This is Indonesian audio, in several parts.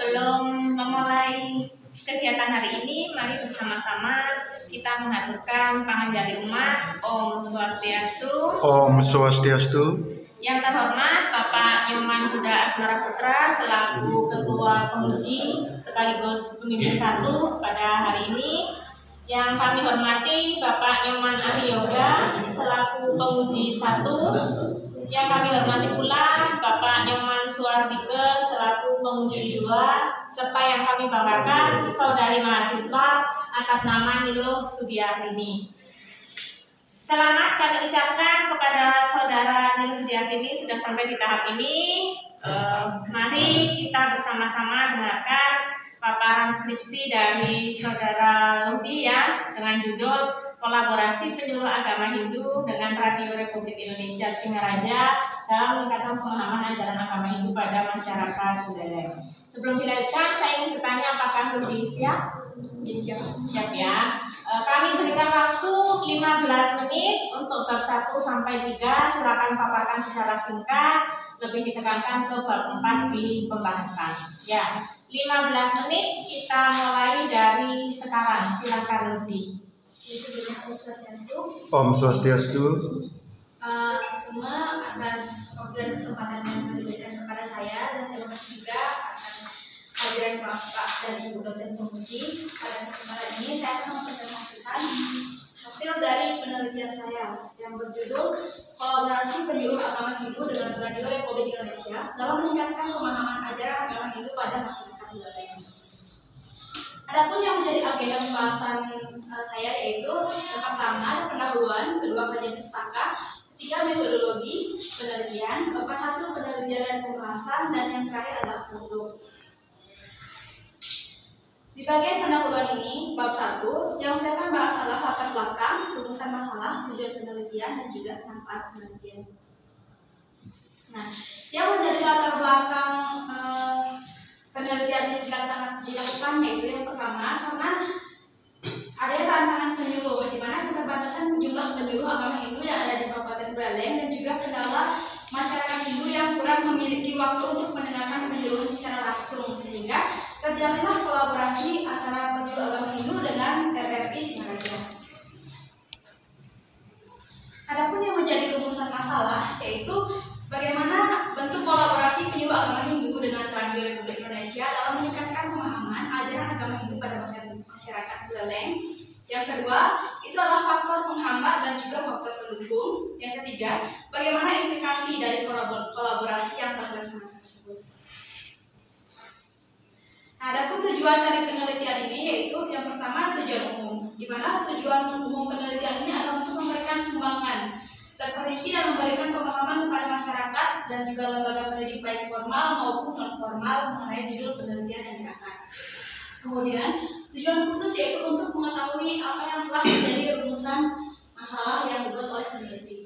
Sebelum memulai kegiatan hari ini, mari bersama-sama kita mengaturkan panganjali umat. Om Swastiastu. Om Swastiastu. Yang terhormat Bapak Nyoman Huda Asmara Putra selaku Ketua Penguji sekaligus Pemimpin 1 pada hari ini. Yang kami hormati Bapak Nyoman Aryoga selaku Penguji 1. Yang kami hormati pula Bapak Nyoman Suardike selaku Penguji 2, serta yang kami banggakan saudari mahasiswa atas nama Niluh Sudiartini. Selamat kami ucapkan kepada saudara Niluh Sudiartini sudah sampai di tahap ini. Mari kita bersama-sama dengarkan paparan skripsi dari saudara Ludi ya, dengan judul Kolaborasi Penyuluh Agama Hindu dengan Radio Republik Indonesia Singaraja dalam meningkatkan pemahaman ajaran agama Hindu pada masyarakat budaya. Sebelum dilanjutkan, saya ingin bertanya apakah Ludi siap? Siap ya. Kami berikan waktu 15 menit untuk bab 1 sampai 3. Silakan paparkan secara singkat, lebih ditekankan ke bab 4 di pembahasan. Ya, 15 menit kita mulai dari sekarang. Silakan Ludi. Om Swastiastu. Om Swastiastu. Semua atas waktu dan kesempatan yang diberikan kepada saya, dan terima kasih juga atas kehadiran Bapak dan Ibu dosen penguji. Pada kesempatan ini saya akan mempresentasikan hasil dari penelitian saya yang berjudul Kolaborasi Penyuluh Agama Hindu dengan Radio Republik Indonesia dalam meningkatkan pemahaman ajaran agama Hindu pada masyarakat budaya. Adapun yang menjadi agenda pembahasan saya yaitu yang pertama ada pendahuluan, kedua kajian pustaka, ketiga metodologi penelitian, keempat hasil penelitian dan pembahasan, dan yang terakhir adalah foto. Di bagian pendahuluan ini, bab 1, yang saya akan bahas adalah latar belakang, rumusan masalah, tujuan penelitian, dan juga manfaat penelitian. Nah, yang menjadi latar belakang penelitian yang dilakukan yaitu yang pertama, karena adanya tantangan penyuluh, di mana keterbatasan jumlah penyuluh agama Hindu yang ada di Kabupaten Buleleng, dan juga kendala masyarakat Hindu yang kurang memiliki waktu untuk mendengarkan penyuluhan secara langsung, sehingga terjalinlah kolaborasi antara penyuluh agama Hindu dengan RRI Singaraja. Adapun yang menjadi rumusan masalah yaitu bagaimana bentuk kolaborasi penyuluh agama Hindu dengan Radio Republik Indonesia dalam meningkatkan pemahaman ajaran agama Hindu pada masyarakat Buleleng. Yang kedua, itu adalah faktor penghambat dan juga faktor pendukung. Yang ketiga, bagaimana implikasi dari kolaborasi yang telah dilaksanakan tersebut. Nah, adapun tujuan dari penelitian ini yaitu yang pertama tujuan umum, di mana tujuan umum penelitian ini adalah untuk memberikan sumbangan terperinci dan memberikan pemahaman kepada masyarakat dan juga lembaga pendidik baik formal maupun non formal mengenai judul penelitian yang diangkat. Kemudian tujuan khusus yaitu untuk mengetahui apa yang telah menjadi rumusan masalah yang dibuat oleh peneliti.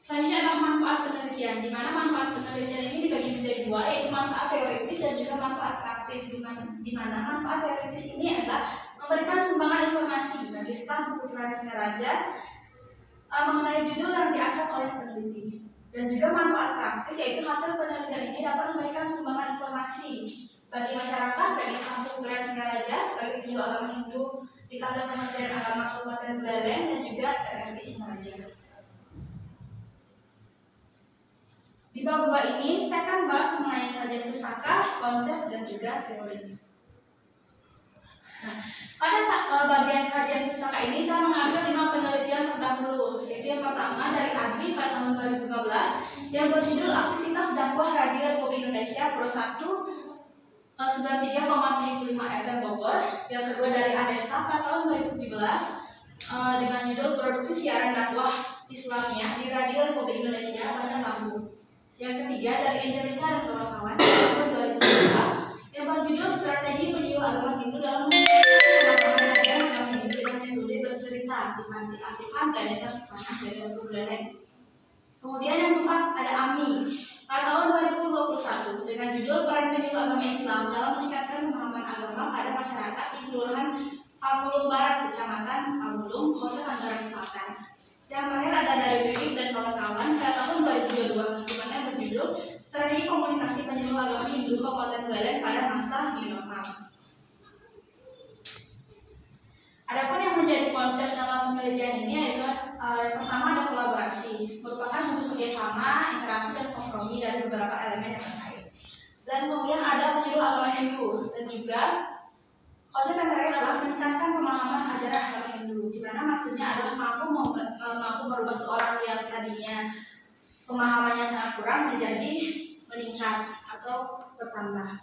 Selanjutnya adalah manfaat penelitian, di mana manfaat penelitian ini dibagi menjadi dua, yaitu manfaat teoritis dan juga manfaat praktis. Di mana manfaat teoritis ini adalah memberikan sumbangan informasi bagi staf Keputusan Singaraja mengenai judul yang diangkat oleh peneliti. Dan juga manfaat praktis yaitu hasil penelitian ini dapat memberikan sumbangan informasi bagi masyarakat, bagi staf Keputusan Singaraja, bagi penyuluh agama Hindu di kantor Kementerian Agama Kabupaten Buleleng, dan juga RRI Singaraja. Di bab 2 ini saya akan bahas mengenai kajian pustaka, konsep, dan juga teori. Nah, pada bagian kajian pustaka ini saya mengambil 5 penelitian terdahulu, yaitu yang pertama dari ADLI pada tahun 2015 yang berjudul Aktivitas Dakwah Radio Republik Indonesia Pro 1 93,75 FM Bogor. Yang kedua dari ADESTA pada tahun 2017 dengan judul Produksi Siaran Dakwah Islamiyah di Radio Republik Indonesia Bandar Lampung. Yang ketiga dari Angelica dan kawan-kawan tahun 2002 yang berjudul Strategi Penyuluh Agama Hindu dalam pemahaman ajaran agama Hindu dengan metode bercerita di Panti Asuhan Ganesha Sepanah dari Buleleng. Kemudian yang keempat ada AMI pada tahun 2021 dengan judul Peran Penyuluh Agama Islam dalam meningkatkan pemahaman agama pada masyarakat di Kelurahan Pamulung Barat, Kecamatan Pamulung, Kota Tangerang Selatan. Yang terakhir ada dari Wiwik dan kawan-kawan pada tahun 2022 yang berjudul strategi komunikasi penyuluh agama Hindu Kabupaten Buleleng pada masa new normal. Adapun yang menjadi konsep dalam penelitian ini yaitu yang pertama ada kolaborasi, merupakan bentuk kerjasama, interaksi dan kompromi dari beberapa elemen yang terkait. Dan kemudian ada penyuluh agama Hindu, dan juga konsep yang terakhir adalah meningkatkan pemahaman ajaran agama Hindu, di mana maksudnya adalah mampu merubah seorang yang tadinya pemahamannya sangat kurang menjadi meningkat atau bertambah.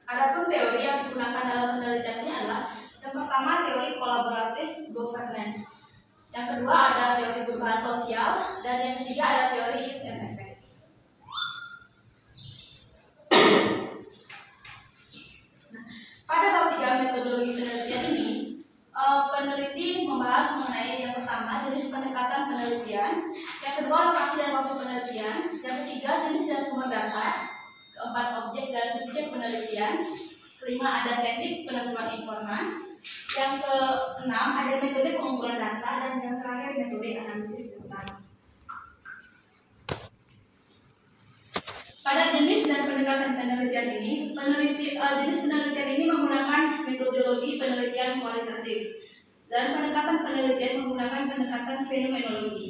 Adapun teori yang digunakan dalam penelitian ini adalah yang pertama teori kolaboratif governance, yang kedua ada teori perubahan sosial, dan yang ketiga ada teori use and effect. Nah, pada bab 3 metodologi penelitian ini, peneliti membahas mengenai yang pertama jenis pendekatan penelitian, yang kedua lokasi dan waktu penelitian, yang ketiga jenis dan sumber data, keempat objek dan subjek penelitian, kelima ada teknik penentuan informan, yang keenam ada metode pengumpulan data, dan yang terakhir metode analisis data. Pada jenis dan pendekatan penelitian ini, jenis penelitian ini menggunakan metodologi penelitian kualitatif, dan pendekatan penelitian menggunakan pendekatan fenomenologi.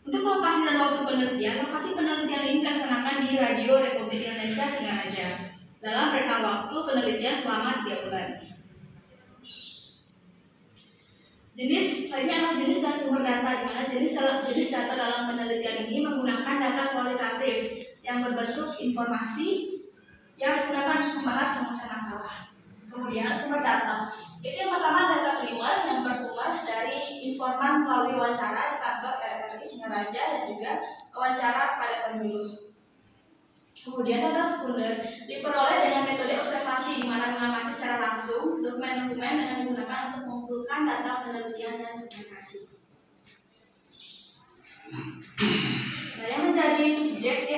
Untuk lokasi dan waktu penelitian, lokasi penelitian ini dilaksanakan di Radio Republik Indonesia Singaraja dalam rentang waktu penelitian selama 3 bulan. Jenis dan sumber data, di mana jenis data dalam penelitian ini menggunakan data kualitatif yang berbentuk informasi yang digunakan membahas masalah. Kemudian sumber data, itu yang pertama data primer yang bersumber dari informan melalui wawancara di kantor RRI Singaraja dan juga wawancara pada penyuluh. Kemudian data sekunder diperoleh dengan metode observasi, di mana mengamati secara langsung dokumen-dokumen yang digunakan untuk mengumpulkan data penelitian dan dokumentasi. Nah, yang menjadi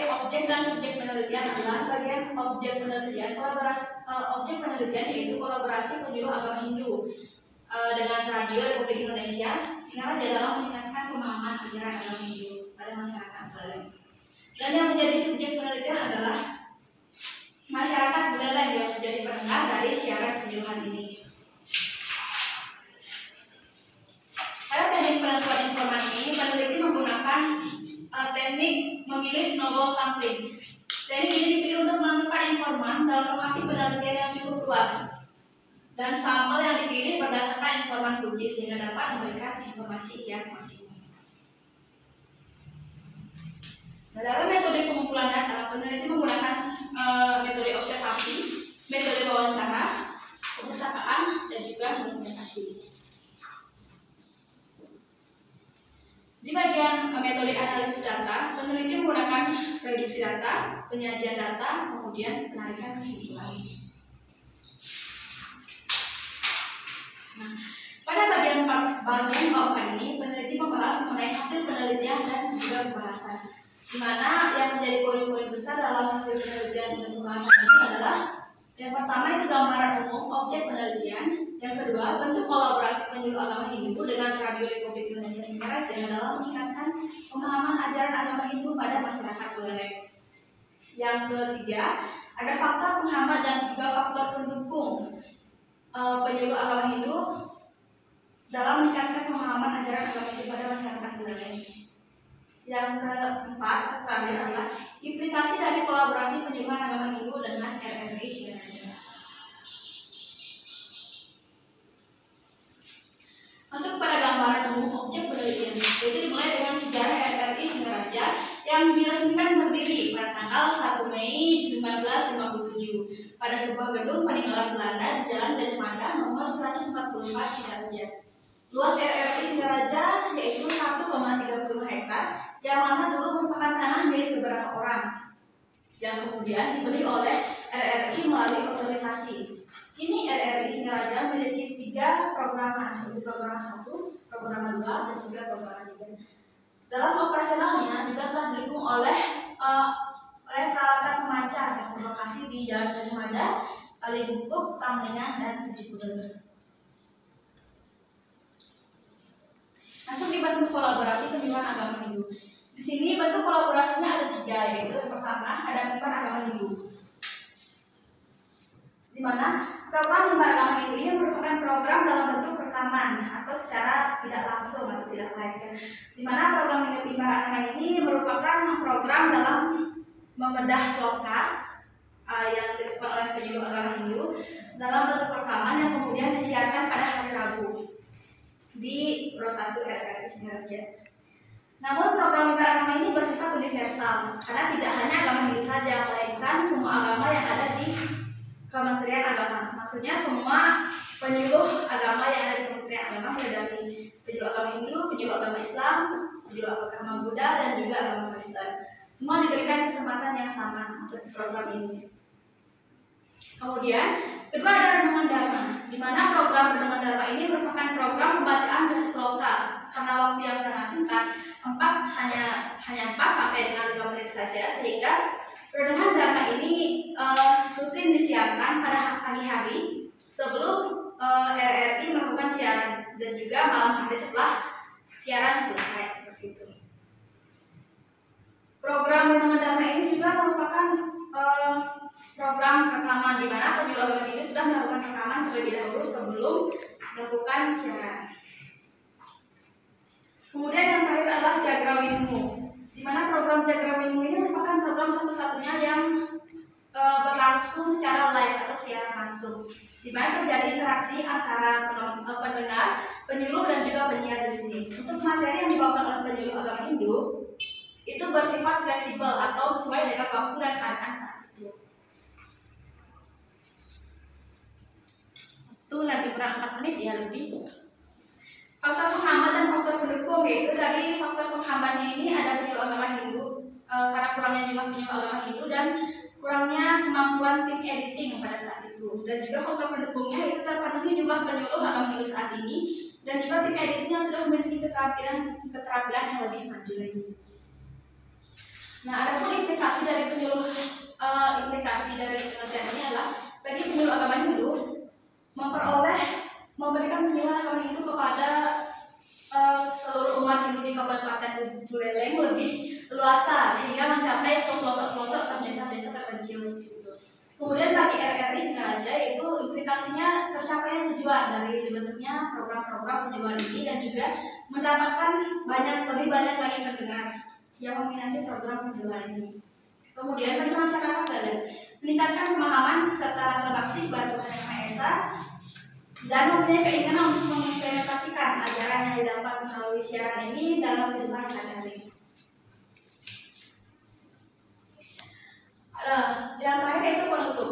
objek dan subjek penelitian adalah bagian objek penelitian. Objek penelitian yaitu kolaborasi penyuluh agama Hindu dengan Radio Republik Indonesia Singaraja dalam meningkatkan pemahaman ajaran agama Hindu pada masyarakat Buleleng. Dan yang menjadi subjek penelitian adalah masyarakat Buleleng yang menjadi pendengar dari siaran penyuluhan ini. Pada teknik penentuan informasi, peneliti menggunakan teknik memilih snowball sampling. Teknik ini dipilih untuk menentukan informan dalam lokasi penelitian yang cukup luas, dan sampel yang dipilih berdasarkan informan kunci sehingga dapat memberikan informasi yang maksimum. Nah, dalam metode pengumpulan data, peneliti menggunakan metode observasi, metode wawancara, perpustakaan, dan juga dokumentasi. Di bagian metode analisis data, peneliti menggunakan reduksi data, penyajian data, kemudian penarikan kesimpulan. Nah, pada bagian bawah ini, peneliti membahas mengenai hasil penelitian dan juga pembahasan, di mana yang menjadi poin-poin besar dalam hasil penelitian dan pembahasan ini adalah yang pertama itu gambaran umum objek penelitian, yang kedua bentuk kolaborasi penyuluh agama Hindu dengan Radio Republik Indonesia Singaraja dalam meningkatkan pemahaman ajaran agama Hindu pada masyarakat Buleleng. Yang ketiga ada faktor penghambat dan juga faktor pendukung penyuluh agama Hindu dalam meningkatkan pemahaman ajaran agama Hindu pada masyarakat Buleleng. Yang keempat terakhir adalah implikasi dari kolaborasi penyuluhan agama Hindu dengan RRI Singaraja. Masuk pada gambaran umum objek penelitian, yaitu dimulai dengan sejarah RRI Singaraja yang diresmikan berdiri pada tanggal 1 Mei 1957 pada sebuah gedung peninggalan Belanda di Jalan Gajah Mada nomor 144 Singaraja. Luas RRI Singaraja yaitu 1,35 hektar, yang mana dulu merupakan tanah milik beberapa orang, yang kemudian dibeli oleh RRI melalui otorisasi. Kini RRI Singaraja memiliki 3 program, yaitu program 1, program 2, dan juga program 3. Dalam operasionalnya juga telah didukung oleh peralatan pemancar yang berlokasi di Jalan Gajah Mada, Kalibupuk, Tamlengan, dan Tujuh Kudel. Masuk di bentuk kolaborasi penyuluhan agama Hindu. Di sini bentuk kolaborasinya ada 3, yaitu yang pertama ada mimbar agama Hindu, di mana program mimbar agama Hindu ini merupakan program dalam bentuk rekaman atau secara tidak langsung atau tidak live ya. Di mana program mimbar agama ini merupakan program dalam membedah sloka yang dilakukan oleh penyuluh agama Hindu dalam bentuk rekaman yang kemudian disiarkan pada hari Rabu di Pro 1 RRI Singaraja. Namun program mimbar agama ini bersifat universal karena tidak hanya agama Hindu saja, melainkan semua agama yang ada di Kementerian Agama. Maksudnya semua penyuluh agama yang ada di Kementerian Agama, mulai dari penyuluh agama Hindu, penyuluh agama Islam, penyuluh agama Buddha, dan juga agama Kristen. Semua diberikan kesempatan yang sama untuk program ini. Kemudian, kedua ada renungan dharma, di mana program renungan dharma ini merupakan program pembacaan dari sloka. Karena waktu yang sangat singkat, hanya 4 sampai dengan 5 menit saja, sehingga renungan dharma ini rutin disiarkan pada pagi hari sebelum RRI melakukan siaran dan juga malam hari setelah siaran selesai, seperti itu. Program renungan dharma ini juga merupakan program rekaman di mana penyuluh agama Hindu sudah melakukan rekaman terlebih dahulu sebelum melakukan siaran. Kemudian yang terakhir adalah Jagrawinmu, di mana program Jagrawinmu ini merupakan program satu-satunya yang berlangsung secara live atau siaran langsung, di mana terjadi interaksi antara pendengar, penyuluh, dan juga penyiar di sini. Untuk materi yang dibawakan oleh penyuluh agama Hindu itu bersifat fleksibel atau sesuai dengan waktu dan keadaan saat itu. Itu nanti kurang 4 menit ya lebih. Faktor penghambat dan faktor pendukung, yaitu dari faktor penghambatnya ini ada penyuluh agama Hindu karena kurangnya jumlah penyuluh agama Hindu dan kurangnya kemampuan tim editing pada saat itu, dan juga faktor pendukungnya itu terpenuhi jumlah penyuluh agama Hindu saat ini dan juga tim editing yang sudah memiliki keterampilan yang lebih maju lagi. Nah, ada pun implikasi dari pengertian ini adalah bagi penyuluh agama Hindu memberikan penyuluhan agama Hindu kepada seluruh umat Hindu di Kabupaten Buleleng lebih luasa hingga mencapai ke pelosok-pelosok desa-desa terpencil. Kemudian bagi RRI Singaraja itu implikasinya tercapainya tujuan dari dibentuknya program-program penyuluhan ini dan juga mendapatkan lebih banyak lagi pendengar yang meminati program penyuluhan ini. Kemudian bagi masyarakat Buleleng meningkatkan pemahaman serta rasa bakti kepada Tuhan Yang Maha Esa dan mempunyai keinginan untuk mengimplementasikan ajaran yang didapat melalui siaran ini dalam kehidupan sehari-hari. Yang terakhir itu penutup.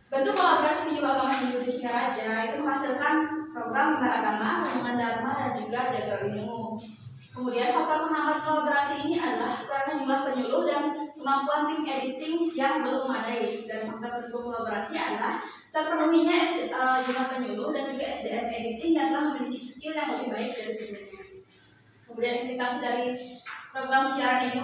Bentuk kolaborasi penyuluh agama Hindu di Singaraja itu menghasilkan program mimbar agama, renungan dharma, dan juga Jagrawinmu. Kemudian faktor penghambat kolaborasi ini adalah kurangnya jumlah penyuluh dan kemampuan tim editing yang belum memadai. Dan faktor pendukung kolaborasi adalah terpenuhinya jumlah penyuluh dan juga SDM editing yang telah memiliki skill yang lebih baik dari sebelumnya. Kemudian implikasi dari program siaran ini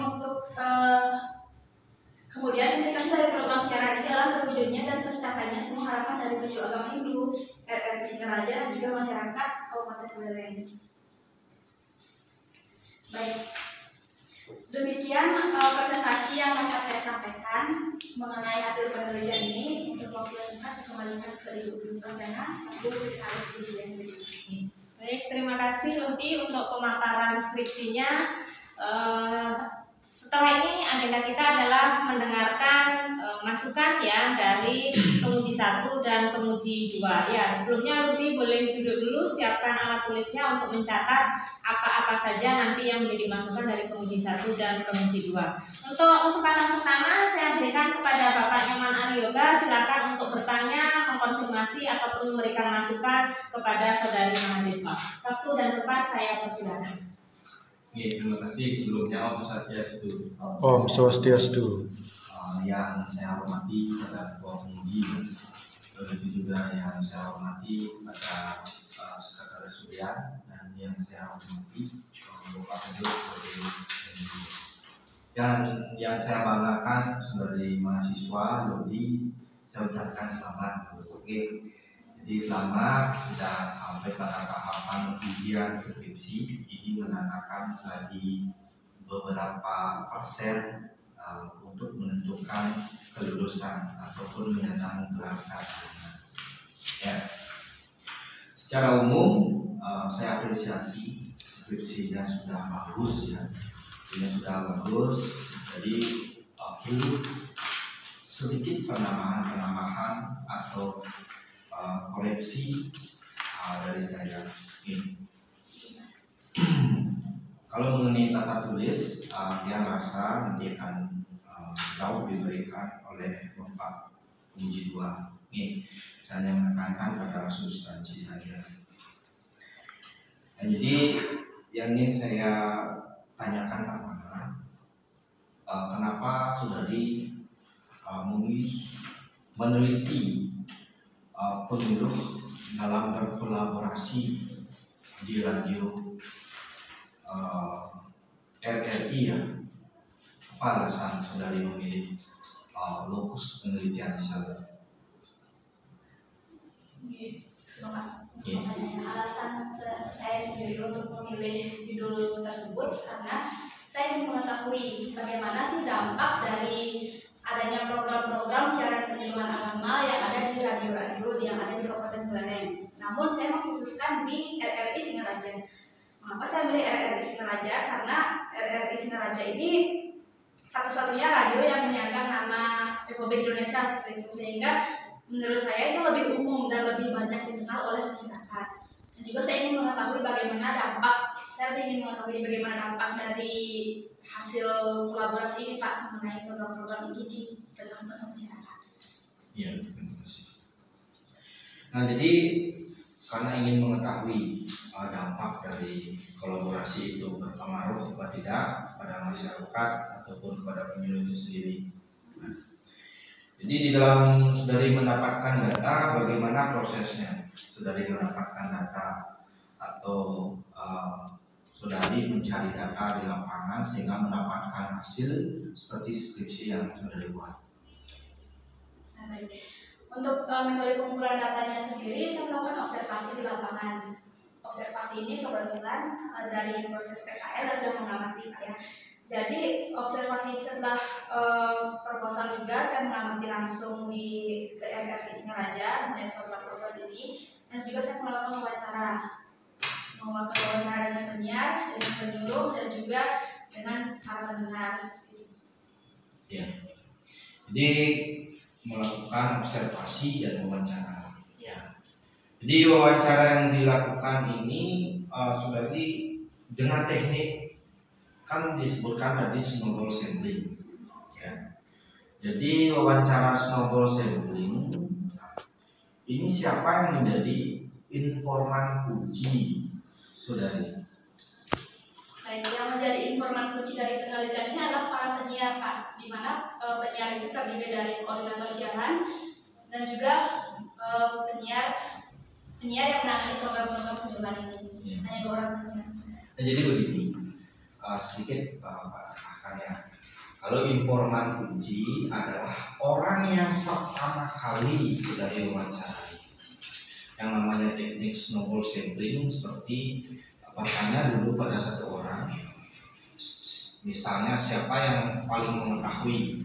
adalah terwujudnya dan tercapainya semua harapan dari penyuluh agama Hindu, RRI Singaraja, dan juga masyarakat Kabupaten Buleleng. Baik, demikian presentasi yang dapat saya sampaikan mengenai hasil penelitian ini. Untuk waktu yang singkat saya kembalikan ke Ibu Guru Pembina sebelum harus ujian berikutnya. Baik, terima kasih Luti untuk pemaparan skripsinya. Setelah ini agenda kita adalah mendengarkan masukan ya dari penguji 1 dan penguji 2. Ya, sebelumnya Luti boleh duduk dulu, siapkan alat tulisnya untuk mencatat apa-apa saja nanti yang menjadi masukan dari penguji 1 dan penguji 2. Untuk kesempatan pertama saya berikan kepada Bapak Nyoman Aryoga, silakan untuk bertanya, mengkonfirmasi ataupun memberikan masukan kepada saudari mahasiswa. Waktu dan tempat saya persilakan. Terima kasih sebelumnya Om Swastiastu. Om Swastiastu. Yang saya hormati kepada Ketua Penguji, begitu juga yang saya hormati kepada Sekretaris Harian, dan yang saya hormati Bapak Pedro sebagai penguji. Dan yang saya banggakan sebagai mahasiswa Lodi, saya ucapkan selamat. Oke. Jadi selama sudah sampai pada tahapan ujian skripsi, ini menandakan lagi beberapa persen untuk menentukan kelulusan ataupun menyandang gelar sarjana. Ya. Secara umum saya apresiasi skripsinya sudah bagus ya, ini sudah bagus. Jadi perlu sedikit penambahan atau koreksi dari saya. Kalau mengenai tata tulis, dia merasa nanti akan jauh diberikan oleh Bapak Penguji 2. Saya menekankan pada substansi saja. Nah, jadi yang ingin saya tanyakan pertama, kenapa Saudari memilih meneliti penyuluh dalam berkolaborasi di radio RRI ya? Apa alasan Saudari memilih lokus penelitian di sana? Alasan saya sendiri untuk memilih judul tersebut karena saya ingin mengetahui bagaimana sih dampak dari adanya program-program siaran penyuluhan agama yang ada di radio-radio yang ada di Kabupaten Buleleng. Namun saya mengkhususkan di RRI Singaraja. Mengapa saya milih RRI Singaraja? Karena RRI Singaraja ini satu-satunya radio yang menyandang nama Republik Indonesia seperti itu, sehingga menurut saya itu lebih umum dan lebih banyak dikenal oleh masyarakat. Dan juga saya ingin mengetahui bagaimana dampak dari hasil kolaborasi ini Pak mengenai program-program ini di tengah-tengah masyarakat. Iya, terima kasih. Nah, jadi karena ingin mengetahui dampak dari kolaborasi itu berpengaruh atau tidak kepada masyarakat ataupun kepada penyuluh itu sendiri. Nah, jadi di dalam Saudari mendapatkan data, bagaimana prosesnya? Saudari mendapatkan data atau Saudari mencari data di lapangan sehingga mendapatkan hasil seperti skripsi yang Saudari buat. Nah, baik. Untuk metode pengumpulan datanya sendiri, saya melakukan observasi di lapangan. Observasi ini kebetulan dari proses PKL sudah mengamati Pak ya. Jadi observasi setelah proposal juga saya mengamati langsung di RRI Singaraja mengenai program-program ini, dan juga saya melakukan wawancara dengan penyiar, dengan penyuluh, dan juga dengan para pendengar. Ya. Jadi melakukan observasi dan wawancara. Ya. Jadi wawancara yang dilakukan ini Saudari dengan teknik kan disebutkan tadi snowball sampling. Ya. Jadi wawancara snowball sampling ini siapa yang menjadi informan kunci Saudari? Baik, yang menjadi informan kunci dari penelitian ini adalah para penyiar Pak, di mana penyiar itu terdiri dari koordinator siaran dan juga penyiar yang menangani program-program penyuluhan ini. Ya. Hanya 2 orang penyiar. Nah, jadi begini, sedikit Pak ya. Kalau informan kunci adalah orang yang pertama kali Saudari wawancarai. Yang namanya teknik snowball sampling seperti bertanya dulu pada satu orang, misalnya siapa yang paling mengetahui.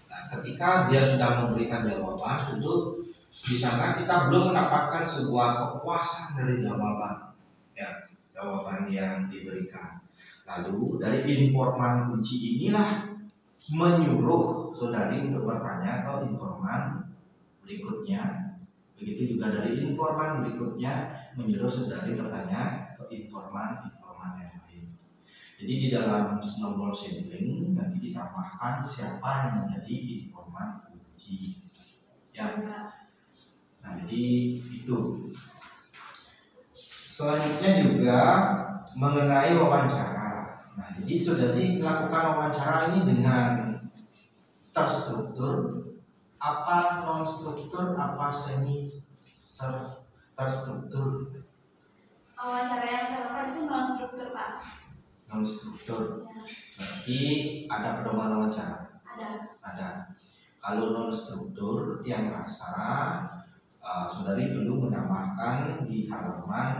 Nah, ketika dia sudah memberikan jawaban, tentu di sana kita belum mendapatkan sebuah kepuasan dari jawaban, ya, jawaban yang diberikan. Lalu dari informan kunci inilah menyuruh Saudari untuk bertanya ke informan berikutnya. Begitu juga dari informan berikutnya menyuruh Saudari bertanya ke informan yang lain. Jadi di dalam snowball sampling nanti ditambahkan siapa yang menjadi informan kunci. Ya. Nah, jadi itu. Selanjutnya juga mengenai wawancara. Nah, jadi Saudari melakukan wawancara ini dengan terstruktur, apa non struktur, apa semi terstruktur. Wawancara yang saya lakukan itu non struktur Pak. Non struktur. Ya. Berarti ada pedoman wawancara. Ada. Kalau non struktur yang merasa saudari perlu menambahkan di halaman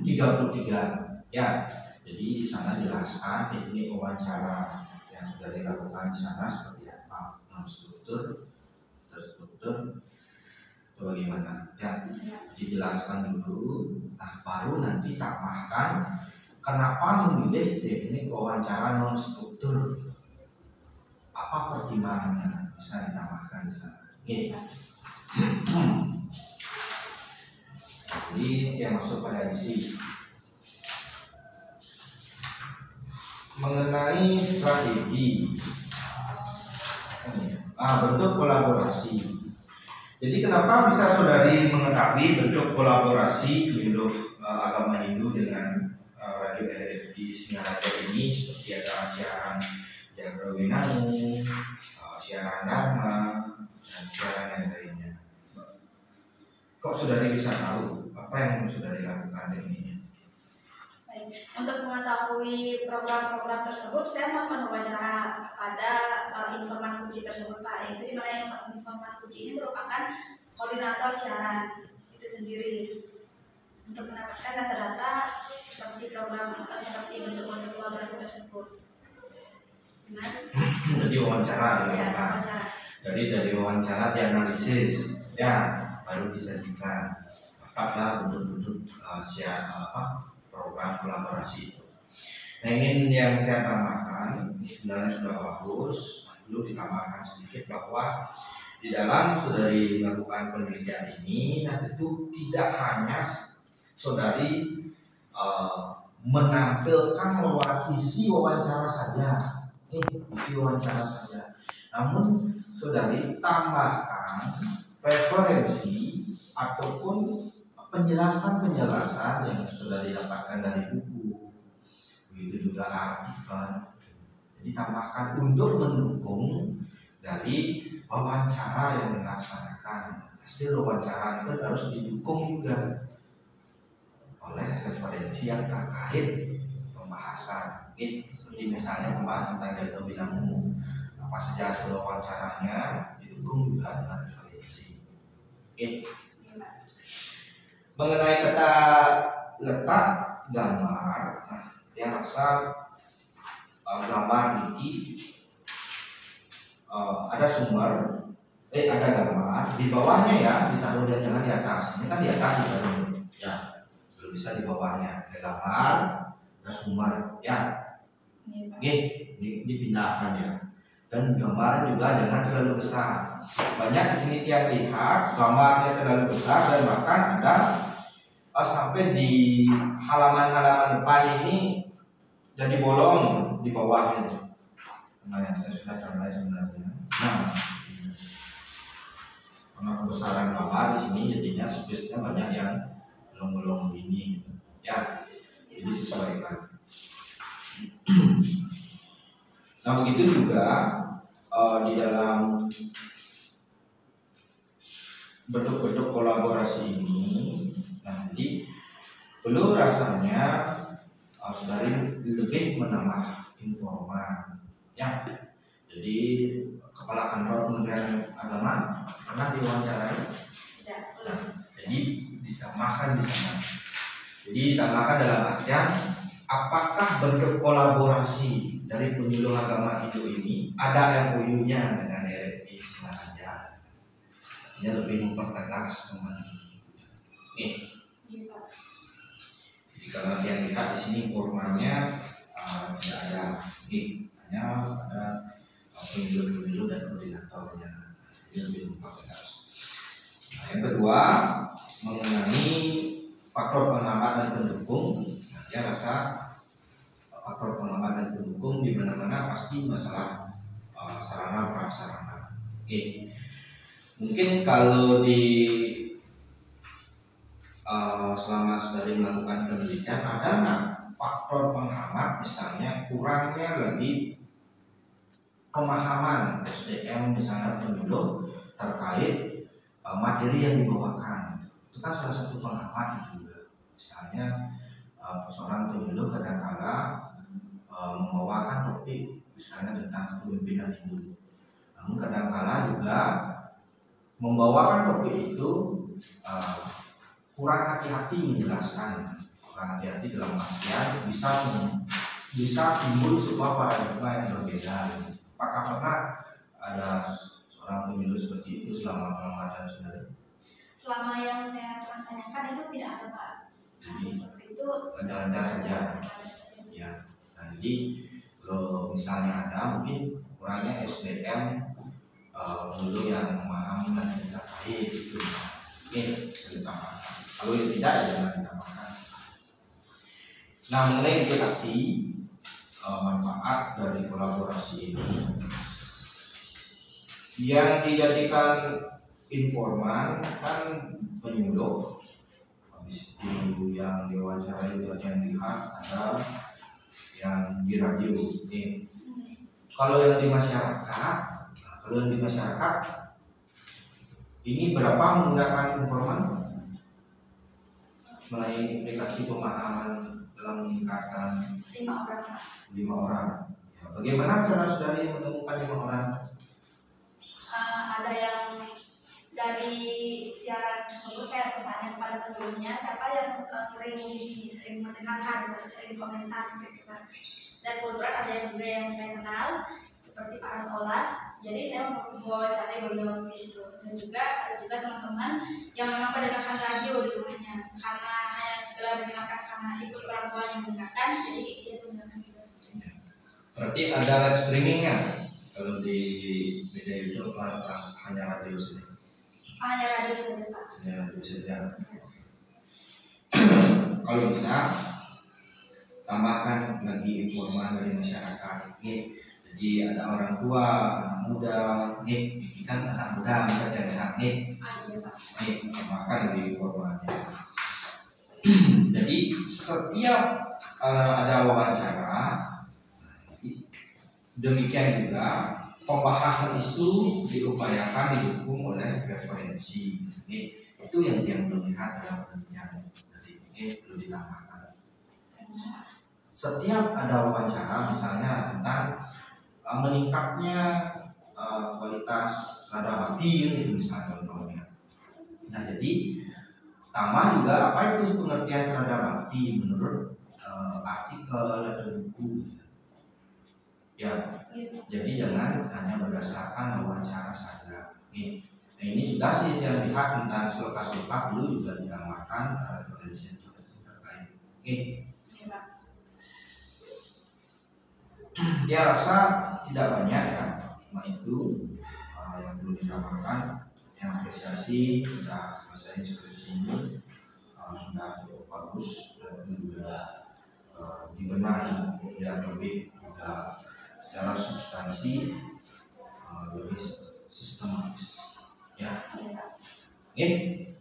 33 ya. Jadi di sana jelaskan teknik wawancara yang sudah dilakukan di sana seperti apa, struktur, terstruktur, atau bagaimana ya. Dijelaskan dulu, nah baru nanti tambahkan kenapa memilih teknik wawancara non struktur, apa pertimbangannya, bisa ditambahkan di sana. Jadi yang masuk pada isi mengenai strategi, bentuk kolaborasi. Jadi kenapa bisa saudari mengetahui bentuk kolaborasi Pemilu Agama Hindu dengan Radio RRI Singaraja ini, seperti ada siaran Jaga Winangun, siaran Dharma, dan siaran yang lainnya. Kok saudari bisa tahu apa yang saudari lakukan ini? Baik. Untuk mengetahui program-program tersebut, saya melakukan wawancara kepada informan puji tersebut, Pak. Yaitu di mana informan puji ini merupakan koordinator siaran itu sendiri. Untuk mendapatkan data-data seperti program atau seperti bentuk-bentuk kolaborasi tersebut. Benar? Jadi wawancara Ya, dilakukan. wawancara. Jadi dari wawancara dianalisis, ya baru disajikan. Apakah bentuk-bentuk program kolaborasi itu. Nah ini yang saya tambahkan, ini sebenarnya sudah bagus. Perlu ditambahkan sedikit bahwa di dalam saudari melakukan penelitian ini, nah tentu tidak hanya saudari menampilkan isi wawancara saja, namun saudari tambahkan referensi ataupun penjelasan yang sudah didapatkan dari buku, begitu juga artikel. Jadi tambahkan untuk mendukung dari wawancara yang dilaksanakan. Hasil wawancara itu harus didukung juga oleh referensi yang terkait pembahasan. Seperti misalnya pembahasan tentang Jaga Winangun, apa saja hasil wawancaranya didukung juga dengan referensi. Mengenai kata letak gambar, dia rasa gambar ini ada sumber, ada gambar di bawahnya ya, ditaruh dia jangan di atas. Ini kan di atas ditaruh, ya, belum bisa di bawahnya. Ada gambar, ada sumber, ya. Ini dipindahkan ya. Dan gambarnya juga jangan terlalu besar. Banyak di sini yang lihat gambarnya terlalu besar dan bahkan ada sampai di halaman-halaman depan ini jadi bolong di bawahnya. Nah, yang saya sudah coba sebenarnya. Nah, karena kebesaran gambar di sini jadinya space-nya banyak yang bolong-bolong begini, ya. Jadi disesuaikan. Nah, begitu juga di dalam bentuk-bentuk kolaborasi ini. Nah, jadi perlu rasanya saudari lebih menambah informan, ya. Jadi kepala kantor Kementerian Agama pernah diwawancarai. Nah, jadi ditambahkan di sana. Jadi ditambahkan dalam artian apakah bentuk kolaborasi dari penyuluh agama itu ini ada MOU-nya dengan RRI Singaraja. Ini lebih mempertegas kembali. Jadi kalau yang lihat di sini formalnya tidak ada, hanya ada pemilu dan koordinatornya. Ini lebih mempertegas. Nah, yang kedua mengenai faktor penghambat dan pendukung. Nah, dia rasa faktor penghambat dan pendukung di mana-mana pasti masalah sarana prasarana. Mungkin kalau di selama sedang melakukan penelitian ada nggak faktor penghambat, misalnya kurangnya lagi pemahaman SDM misalnya penyuluh terkait materi yang dibawakan, itu kan salah satu penghambat juga. Misalnya seorang penyuluh kadang-kala membawakan topik misalnya tentang kepemimpinan Hindu, namun kadang-kala juga membawakan topik itu kurang hati-hati menjelaskan, kurang hati-hati dalam artian bisa timbul sebuah paradigma yang berbeda. Apakah pernah ada seorang pemilu seperti itu selama Ramadan, saudara? Selama yang saya tanyakan itu tidak ada, Pak. Kasus seperti itu Lancar-lancar saja. Ya. Nah, jadi kalau misalnya ada, mungkin kurangnya SDM pemilu yang memahami dan tidak baik itu. Oke, ditambahkan. Kalau tidak ya jangan ditambahkan. Nah, mengenai implikasi manfaat dari kolaborasi ini, yang dijadikan informan kan penyuluh, habis itu yang diwawancarai itu yang dilihat ada yang di radio. Kalau yang di masyarakat, ini berapa menggunakan informan mengenai implikasi pemahaman dalam meningkatkan 5 orang, Pak. 5 orang. Ya, bagaimana cara saudari menemukan 5 orang? Ada yang dari siaran tersebut saya bertanya kepada penyuluhnya siapa yang sering mendengarkan, sering komentar gitu kan. Dan kebetulan ada yang juga yang saya kenal seperti Pak Asolas. Jadi saya mewawancarai beliau itu. Dan juga ada juga teman-teman yang memang mendengarkan radio di rumahnya karena hanya sekedar mendengarkan karena ikut orang tuanya mendengarkan, jadi dia mendengarkan juga. Berarti ada live streamingnya. Kalau di media itu hanya radio saja. Hanya radio saja, Pak. Hanya radio saja. Kalau bisa tambahkan lagi informan dari masyarakat. Jadi ada orang tua, anak muda, ini kan anak muda misalnya nih. Iya, Pak. Tambahkan di informannya. Jadi setiap ada wawancara, demikian juga pembahasan itu diupayakan didukung oleh referensi. Itu yang dilihat dalam penelitian. Jadi ini perlu ditambahkan. Setiap ada wawancara, misalnya tentang meningkatnya kualitas rada batin, misalnya contohnya. Nah, jadi tambah juga apa itu pengertian rada bakti menurut artikel atau buku. Ya, jadi jangan hanya berdasarkan wawancara saja. Nah, ini sudah sih yang lihat tentang sloka-sloka, perlu juga ditambahkan referensi terkait. Ya, rasa tidak banyak ya, cuma itu yang perlu ditambahkan. Yang apresiasi sudah selesai skripsi ini, sudah cukup bagus dan juga dibenahi dan lebih juga secara substansi, lebih sistematis. Ya, oke,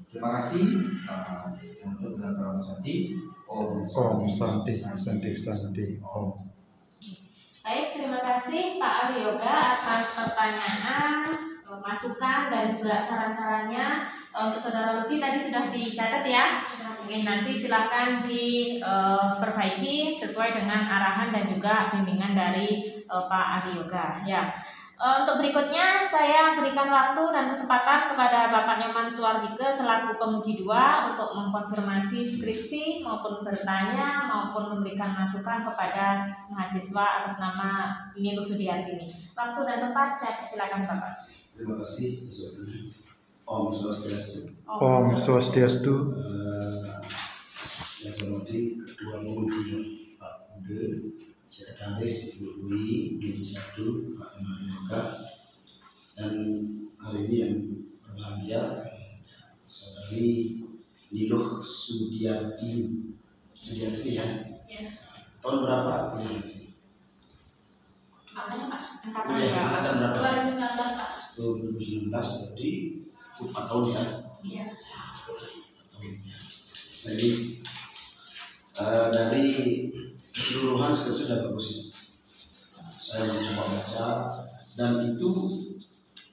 terima kasih untuk dengan Pramu Santi. Om Santi. Om. Baik, terima kasih Pak Aryoga atas pertanyaan, masukan dan juga saran-sarannya. Untuk Saudara Lutfi tadi sudah dicatat ya. Oke, nanti silakan diperbaiki sesuai dengan arahan dan juga bimbingan dari Pak Aryoga. Ya. Untuk berikutnya saya berikan waktu dan kesempatan kepada Bapak Nyoman Suwardike selaku penguji 2 untuk mengkonfirmasi skripsi maupun bertanya maupun memberikan masukan kepada mahasiswa atas nama Nilu Sudiartini. Waktu dan tempat saya persilakan Bapak. Terima kasih. Om Swastiastu. Om Swastiastu. Yang saya hormati Ketua Penguji Pak Bude, Sekretaris Ibu Dwi, Divisi 1 Pak Aryoga, dan hari ini yang berbahagia Saudari Niluh Sudiartini ya. Tahun berapa kuliah di sini? Makanya, Pak, Angkatan berapa? 2019, Pak. 2019 berarti 4 tahun ya. Iya. Jadi dari keseluruhan skripsi sudah bagus. Saya mencoba baca dan itu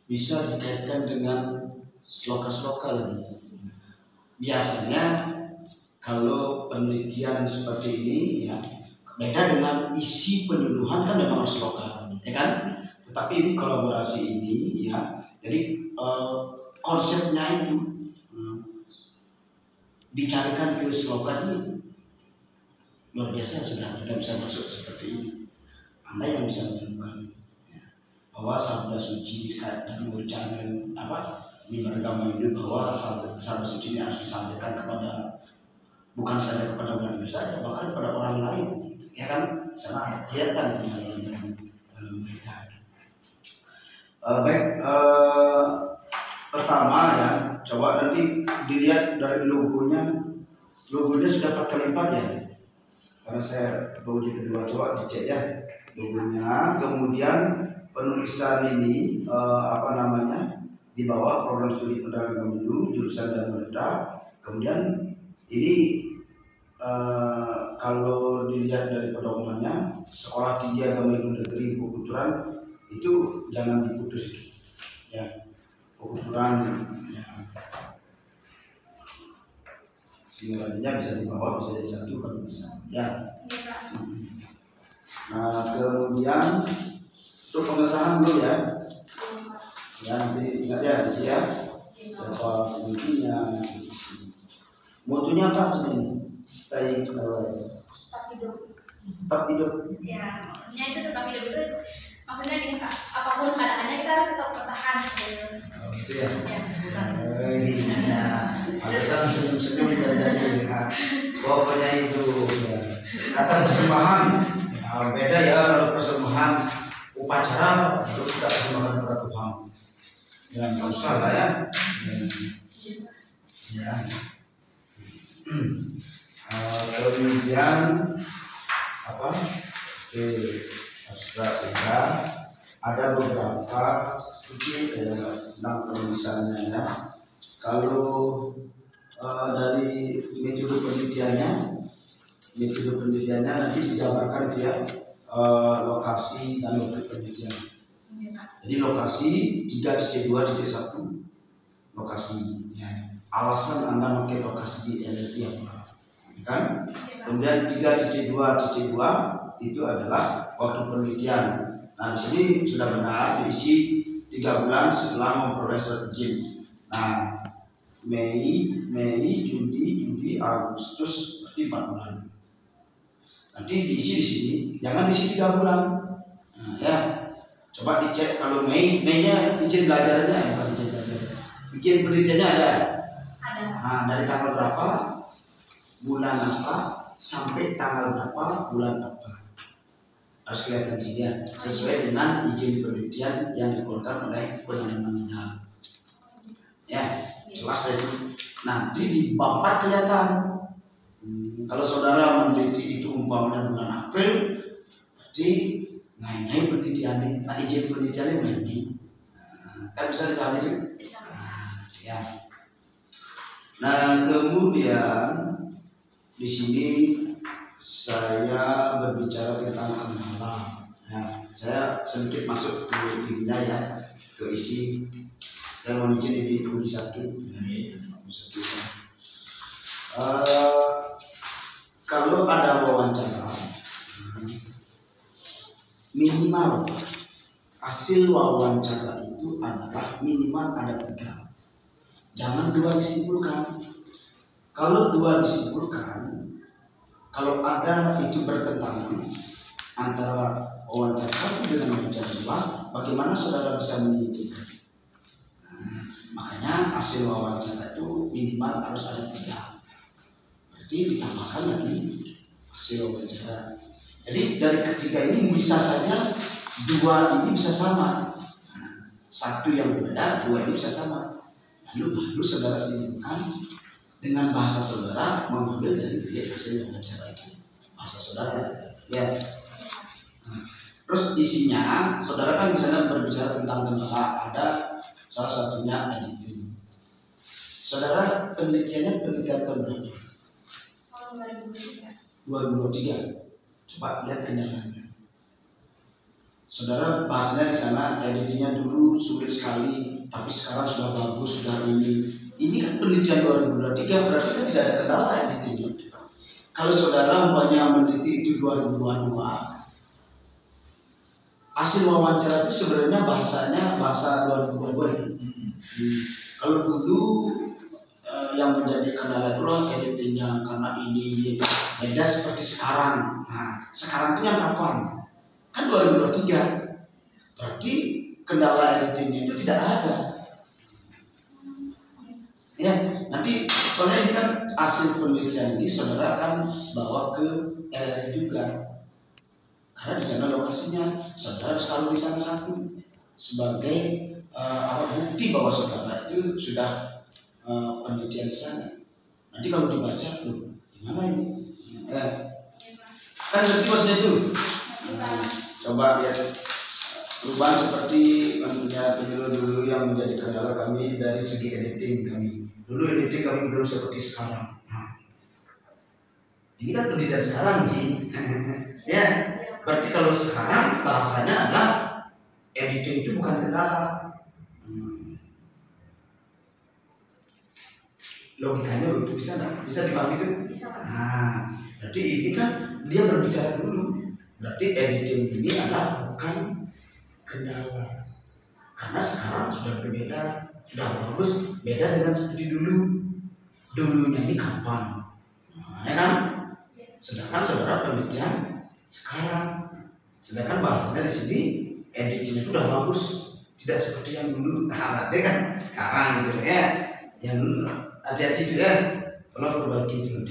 bisa dikaitkan dengan sloka-sloka lagi. Biasanya kalau penelitian seperti ini ya beda dengan isi penyuluhan kan memang sloka, ya kan? Tetapi ini kolaborasi ini ya, jadi konsepnya itu dicarikan ke slogan ini luar biasa, sudah kita bisa masuk seperti ini. Anda yang bisa menemukan bahwa sabda suci dan ucapan di beragama Hindu bahwa sabda suci ini harus disampaikan kepada bukan saja kepada umat Hindu saja, bahkan kepada orang lain, ya kan? Sangat kelihatan di dalam mereka. Baik, pertama ya, coba nanti dilihat dari logonya sudah 4 kali 4 ya, karena saya baru kedua, coba dicek ya logonya. Kemudian penulisan ini di bawah program studi penerangan Hindu jurusan dan merdeka. Kemudian ini kalau dilihat dari pedomannya, Sekolah Tinggi Agama Hindu Negeri Pukuturan itu jangan diputus ya, Pukuturan ya. Singkatannya bisa di bawah, bisa jadi satu kalau bisa ya. Nah kemudian untuk pengesahan dulu ya. Ya nanti ingat ya, isi ya. Siapa pemimpinnya, motonya apa ini? Stay alive. Tetap hidup. Ya, maksudnya itu tetap hidup itu maksudnya gini Kak, apapun keadaannya kita harus tetap bertahan. Oh gitu ya. Iya. Alasan senyum-senyum dari tadi. Pokoknya itu ya. Kata persembahan beda ya, kalau persembahan upacara itu kita persembahan kepada Tuhan. Ya, nggak usah lah ya. Ya. Kemudian sehingga ada beberapa sedikit tentang penulisannya ya. Kalau dari metode penelitiannya nanti digambarkan dia lokasi dan metode penelitian. Jadi lokasi 3.2.1 lokasi ya. Alasan Anda pakai lokasi di LLT apa? Kan? Kemudian 3.2.2 itu adalah waktu penelitian. Nah di sini sudah benar diisi 3 bulan setelah memperoleh surat izin. Nah Mei, Juni, Agustus berarti 4 bulan. Nanti diisi di sini, jangan diisi 3 bulan. Nah, ya, coba dicek kalau Mei-nya izin belajarnya bukan izin belajar. Izin penelitiannya ada. Nah, dari tanggal berapa, bulan apa, sampai tanggal berapa, bulan apa. Harus kelihatan di sini ya, sesuai dengan izin penelitian yang dikeluarkan oleh penanaman modal. Ya, jelas itu. Nanti di bab 4 kelihatan. Kalau saudara meneliti itu umpamanya bulan April, berarti ngai penelitiannya, nah izin penelitiannya bulan Mei. Kan bisa dipahami itu? Ya. Nah kemudian di sini saya berbicara tentang kendala. Ya, saya sedikit masuk ke ininya ya, ke isi. Saya mau izin di uji 1. Kalau ada wawancara, minimal hasil wawancara itu adalah minimal ada 3. Jangan 2 disimpulkan. Kalau 2 disimpulkan, kalau ada itu bertentangan antara wawancara 1 dengan wawancara 2, bagaimana saudara bisa menyimpulkan? Makanya hasil wawancara itu minimal harus ada 3. Berarti ditambahkan lagi hasil wawancara. Jadi dari ketiga ini bisa saja 2 ini bisa sama. 1 yang berbeda, 2 ini bisa sama. Lalu saudara simpulkan dengan bahasa saudara, mengambil dari hasil wawancara itu. Bahasa saudara, ya. Terus isinya, saudara kan misalnya berbicara tentang kendala, ada salah satunya editing. Saudara penelitian tahun berapa? 2023. Coba lihat kendalanya. Saudara bahasnya di sana editingnya dulu sulit sekali, tapi sekarang sudah bagus, sudah ini. Ini kan penelitian 2023, berarti kan tidak ada kendala editingnya. Kalau saudara umpamanya meneliti itu 2022, hasil wawancara itu sebenarnya bahasanya bahasa 2022. Kalau dulu yang menjadi kendala itu editingnya, karena ini beda seperti sekarang. Nah, sekarang itu yang kapan? Kan 2023. Berarti kendala editingnya itu tidak ada. Ya, nanti soalnya ini kan hasil penelitian ini saudara akan bawa ke LRI juga, karena di sana lokasinya saudara harus taruh di sana satu sebagai bukti bahwa saudara itu sudah penelitian di sana. Nanti kalau dibaca loh, gimana ini? Kan ngerti maksudnya itu. Coba lihat perubahan seperti tentunya dulu yang menjadi kendala kami dari segi editing kami. Dulu editing kami belum seperti sekarang. Nah, ini kan penelitian sekarang sih. Ya, berarti kalau sekarang bahasanya adalah editing itu bukan kendala. Logikanya itu bisa dipahami itu. Nah, berarti ini kan dia berbicara dulu. Berarti editing ini adalah bukan kendala. Karena sekarang sudah berbeda, sudah bagus, beda dengan seperti dulu. Dulunya ini kapan? Nah, ya kan? Sedangkan saudara penelitian sekarang, sedangkan bahasanya di sini editingnya itu udah bagus, tidak seperti yang dulu. Nah, berarti kan sekarang gitu ya. Yang hati-hati itu ya, tolong perbaiki dulu.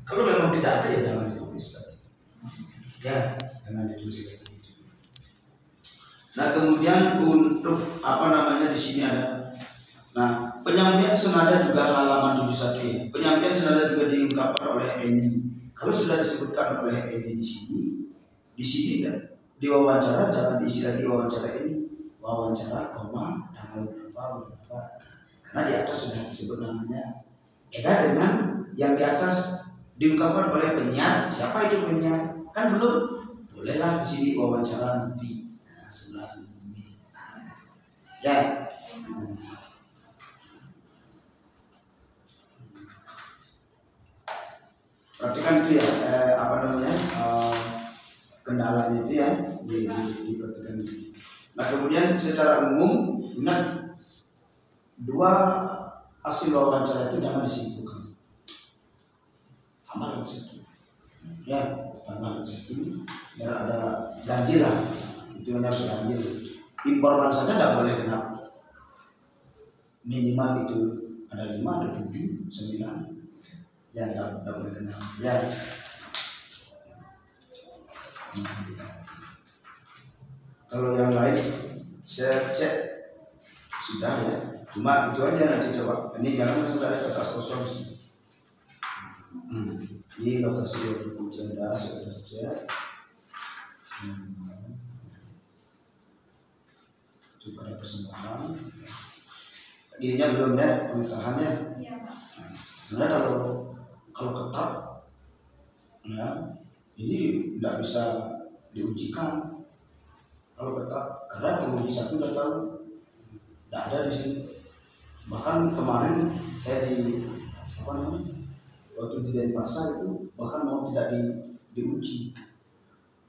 Kalau memang tidak ada ya jangan ditulis. Ya, jangan ditulis lagi. Nah, kemudian untuk di sini ada. Nah, penyampaian senada juga halaman 71 ya. Penyampaian senada juga diungkapkan oleh Eni. Kalau sudah disebutkan oleh Eni di sini kan diwawancara jangan diisi lagi wawancara ini, wawancara koma tanggal berapa. Karena di atas sudah disebut namanya. Beda dengan yang di atas diungkapkan oleh penyiar. Siapa itu penyiar? Kan belum. Bolehlah di sini wawancara nanti. Nah, 11 Juni. Ya. Perhatikan itu ya, kendalanya itu ya diperhatikan. Nah, kemudian secara umum ingat dua hasil wawancara itu jangan disimpulkan. Tambah di situ. Ya, tambah di situ. Biar ada ganjil lah. Itu harus ganjil. Informan saja tidak boleh kena. Minimal itu ada 5, ada 7, 9. Ya, tidak boleh kena. Ya. Kalau yang lain saya cek sudah ya. Cuma itu aja nanti coba. Ini jangan sudah ada kertas kosong sih. Ini lokasi ujian dasar sudah cek. Coba ada persembahan. Ininya belum ya pengesahannya. Iya, Pak. Sebenarnya kalau ketat ya ini tidak bisa diujikan kalau ketat, karena penguji satu sudah tahu tidak ada di sini. Bahkan kemarin saya waktu di Denpasar itu bahkan mau tidak diuji,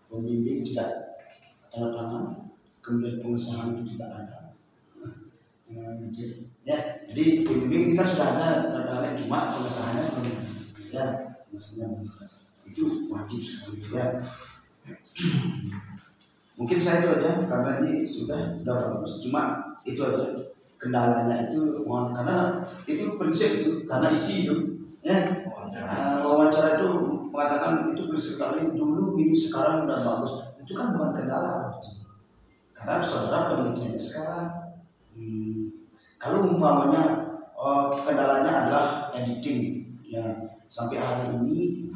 pembimbing tidak tanda tangan, kemudian pengesahan itu tidak ada. Ya, jadi pembimbing ini kan sudah ada tanda tangan, cuma pengesahannya ya maksudnya itu wajib sekali ya. Mungkin saya itu aja karena ini sudah bagus, cuma itu aja kendalanya itu karena itu prinsip itu karena isi itu ya. Wawancara itu mengatakan itu prinsip kali dulu ini sekarang udah bagus, itu kan bukan kendala karena saudara penelitiannya sekarang. Kalau umpamanya kendalanya adalah editing ya, sampai hari ini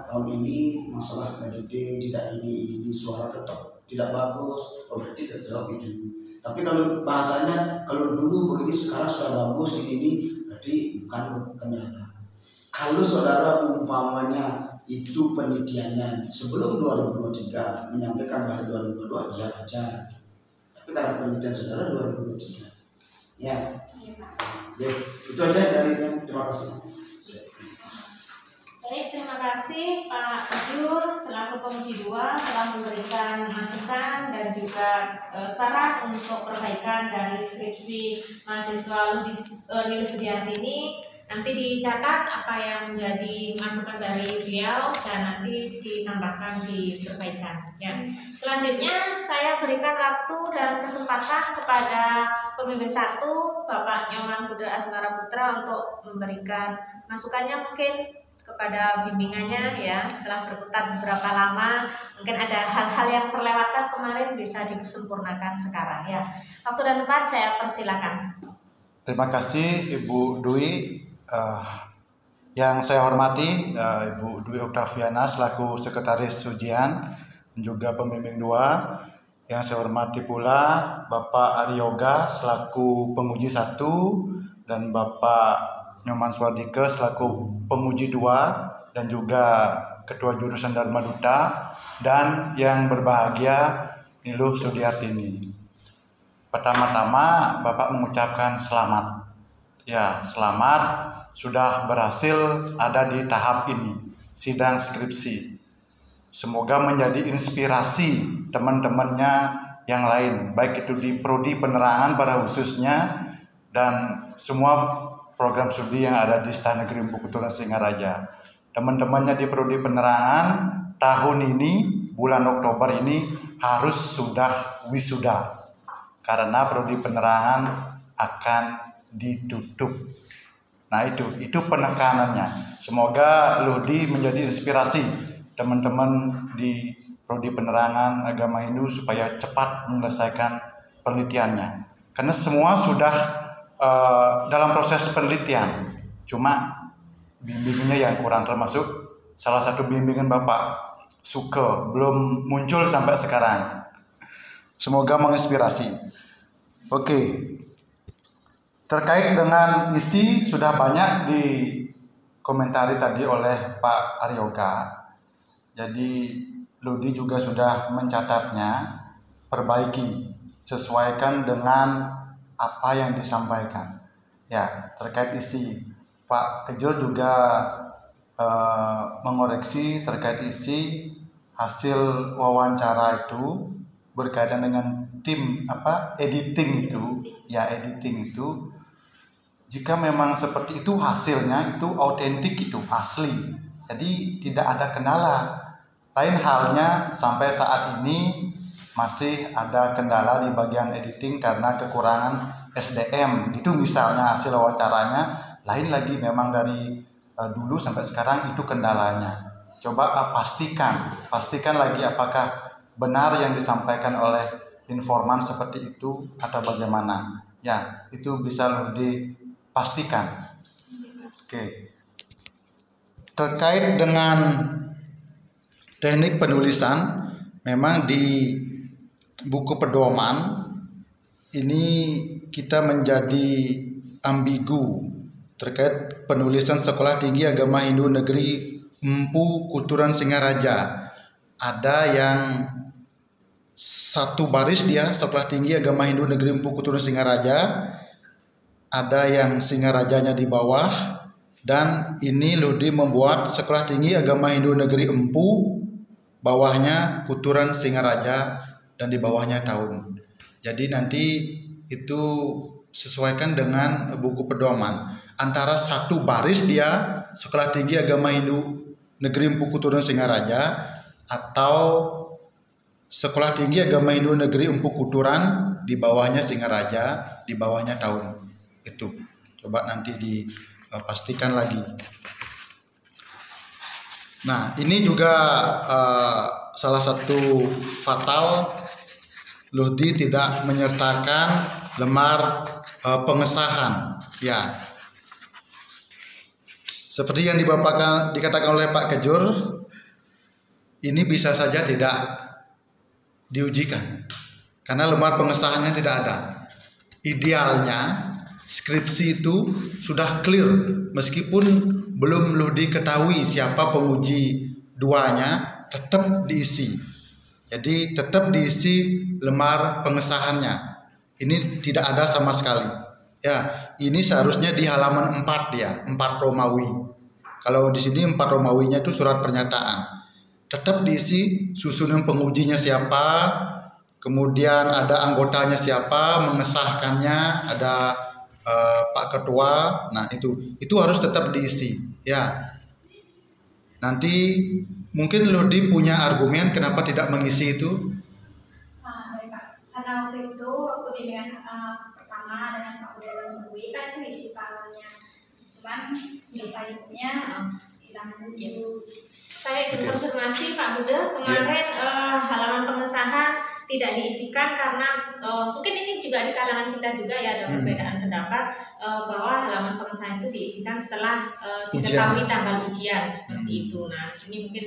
tahun ini masalah editing tidak ini suara tetap tidak bagus, berarti terjawab itu. Tapi kalau bahasanya kalau dulu begini sekarang sudah bagus ini berarti bukan kendala. Kalau saudara umpamanya itu penelitiannya sebelum 2023 menyampaikan bahwa 2022 ya aja. Tapi karena penelitian saudara 2023 ya. Ya, itu aja dari terima kasih. Baik, terima kasih Pak Jur selaku Komisi 2 telah memberikan masukan dan dan juga saran untuk perbaikan dari skripsi mahasiswa Lili Sudiarti ini nanti dicatat apa yang menjadi masukan dari beliau dan nanti ditambahkan di perbaikan. Ya. Selanjutnya saya berikan waktu dan kesempatan kepada pembimbing 1 Bapak Nyoman Budha Asmara Putra untuk memberikan masukannya mungkin kepada bimbingannya ya. Setelah berkutat beberapa lama mungkin ada hal-hal yang terlewatkan kemarin bisa disempurnakan sekarang ya. Waktu dan tempat saya persilakan. Terima kasih Ibu Dwi. Yang saya hormati Ibu Dwi Oktaviana selaku Sekretaris Ujian dan juga pembimbing 2. Yang saya hormati pula Bapak Aryoga selaku penguji 1 dan Bapak Nyoman Swardike selaku penguji 2 dan juga Ketua Jurusan Dharma Duta dan yang berbahagia Niluh Sudiartini. Pertama-tama Bapak mengucapkan selamat. Ya, selamat sudah berhasil ada di tahap ini, sidang skripsi. Semoga menjadi inspirasi teman-temannya yang lain, baik itu di Prodi Penerangan pada khususnya dan semua program studi yang ada di Istana Negeri Empu Kuturan Singaraja. Teman-temannya di Prodi Penerangan tahun ini, bulan Oktober ini harus sudah wisuda karena Prodi Penerangan akan ditutup. Nah itu penekanannya. Semoga Ludi menjadi inspirasi teman-teman di Prodi Penerangan Agama Hindu supaya cepat menyelesaikan penelitiannya. Karena semua sudah dalam proses penelitian. Cuma bimbingannya yang kurang, termasuk salah satu bimbingan Bapak Suke belum muncul sampai sekarang. Semoga menginspirasi. Oke. Terkait dengan isi sudah banyak dikomentari tadi oleh Pak Aryoga. Jadi Ludi juga sudah mencatatnya, perbaiki, sesuaikan dengan apa yang disampaikan. Ya, terkait isi Pak Kejur juga mengoreksi terkait isi hasil wawancara itu berkaitan dengan tim editing itu. Jika memang seperti itu hasilnya itu autentik, itu asli, jadi tidak ada kendala. Lain halnya sampai saat ini masih ada kendala di bagian editing karena kekurangan SDM gitu misalnya hasil wawancaranya. Lain lagi memang dari dulu sampai sekarang itu kendalanya. Coba pastikan lagi apakah benar yang disampaikan oleh informan seperti itu atau bagaimana. Ya, itu bisa lebih pastikan. Oke. Terkait dengan teknik penulisan, memang di buku pedoman ini kita menjadi ambigu terkait penulisan Sekolah Tinggi Agama Hindu Negeri Empu Kuturan Singaraja. Ada yang satu baris dia, Sekolah Tinggi Agama Hindu Negeri Empu Kuturan Singaraja. Ada yang Singarajanya di bawah, dan ini Ludi membuat Sekolah Tinggi Agama Hindu Negeri Empu, bawahnya Kuturan Singaraja dan di bawahnya tahun. Jadi nanti itu sesuaikan dengan buku pedoman. Antara satu baris dia Sekolah Tinggi Agama Hindu Negeri Empu Kuturan Singaraja atau Sekolah Tinggi Agama Hindu Negeri Empu Kuturan, di bawahnya Singaraja, di bawahnya tahun. Itu coba nanti dipastikan lagi. Nah, ini juga salah satu fatal, Ludi tidak menyertakan lembar pengesahan. Ya, seperti yang dikatakan oleh Pak Kejur, ini bisa saja tidak diujikan karena lembar pengesahannya tidak ada. Idealnya skripsi itu sudah clear meskipun belum diketahui siapa penguji duanya, tetap diisi. Jadi tetap diisi lembar pengesahannya. Ini tidak ada sama sekali. Ya, ini seharusnya di halaman 4 ya, 4 Romawi. Kalau di sini 4 Romawinya itu surat pernyataan. Tetap diisi susunan pengujinya siapa, kemudian ada anggotanya siapa, mengesahkannya, ada Pak Ketua. Nah, itu harus tetap diisi ya. Nanti mungkin Lodi punya argumen kenapa tidak mengisi itu. Baik Pak, karena waktu itu waktu bimbingan pertama dengan Pak Buda dan Bu Dwi kan itu isi panelnya, cuman detailnya hilang dulu. Saya ingin konfirmasi Pak Buda, kemarin halaman pengesahan tidak diisikan karena mungkin ini juga di kalangan kita juga ya ada perbedaan pendapat bahwa halaman pengesahan itu diisikan setelah diketahui tanggal ujian seperti itu. Nah, ini mungkin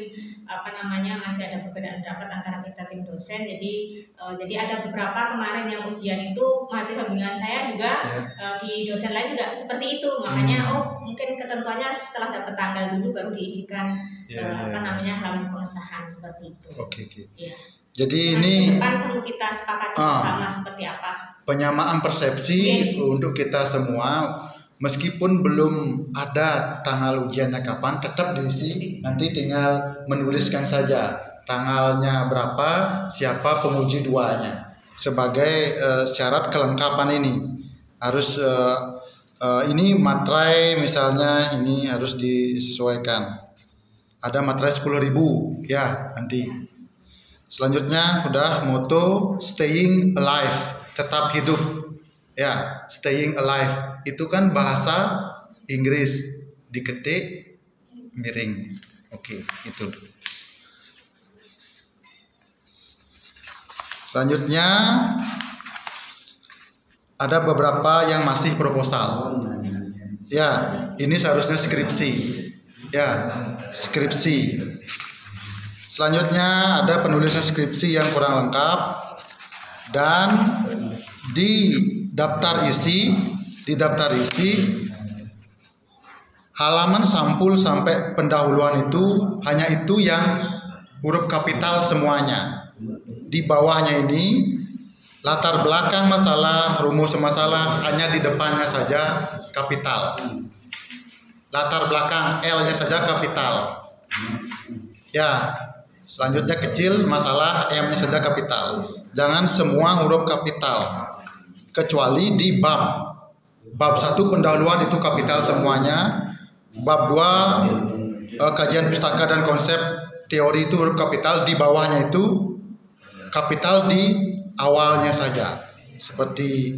masih ada perbedaan pendapat antara kita tim dosen. Jadi ada beberapa kemarin yang ujian itu mahasiswa bimbingan saya juga di dosen lain juga seperti itu. Makanya mungkin ketentuannya setelah dapat tanggal dulu baru diisikan halaman pengesahan seperti itu. Oke. Ya. Jadi ini perlu kita sepakati bersama seperti apa. Penyamaan persepsi untuk kita semua, meskipun belum ada tanggal ujiannya kapan, tetap diisi. Nanti tinggal menuliskan saja tanggalnya berapa, siapa penguji duanya. Sebagai syarat kelengkapan ini harus ini materai misalnya ini harus disesuaikan. Ada materai 10.000 ya nanti. Selanjutnya udah moto staying alive, tetap hidup ya. Staying alive itu kan bahasa Inggris, diketik miring. Oke, itu. Selanjutnya ada beberapa yang masih proposal ya. Ini seharusnya skripsi ya, skripsi. Selanjutnya ada penulisan skripsi yang kurang lengkap, dan di daftar isi halaman sampul sampai pendahuluan itu hanya itu yang huruf kapital semuanya. Di bawahnya ini latar belakang masalah, rumus masalah hanya di depannya saja kapital. Latar belakang L-nya saja kapital. Ya. Selanjutnya kecil, masalah M-nya saja kapital. Jangan semua huruf kapital. Kecuali di bab. Bab 1 pendahuluan itu kapital semuanya. Bab 2 kajian pustaka dan konsep teori itu huruf kapital. Di bawahnya itu kapital di awalnya saja. Seperti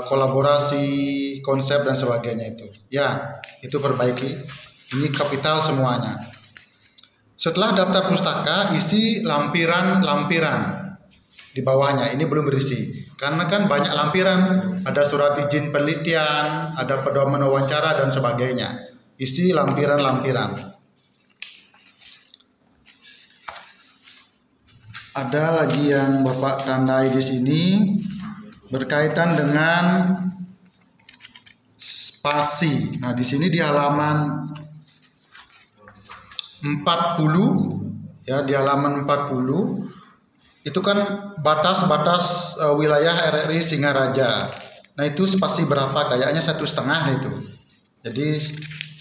kolaborasi, konsep dan sebagainya itu. Ya, itu perbaiki. Ini kapital semuanya. Setelah daftar pustaka, isi lampiran-lampiran di bawahnya. Ini belum berisi, karena kan banyak lampiran. Ada surat izin penelitian, ada pedoman wawancara dan sebagainya. Isi lampiran-lampiran. Ada lagi yang Bapak tandai di sini berkaitan dengan spasi. Nah, di sini di halaman 40 ya, di halaman 40 itu kan batas-batas wilayah RRI Singaraja. Nah, itu spasi berapa? Kayaknya 1,5 itu. Jadi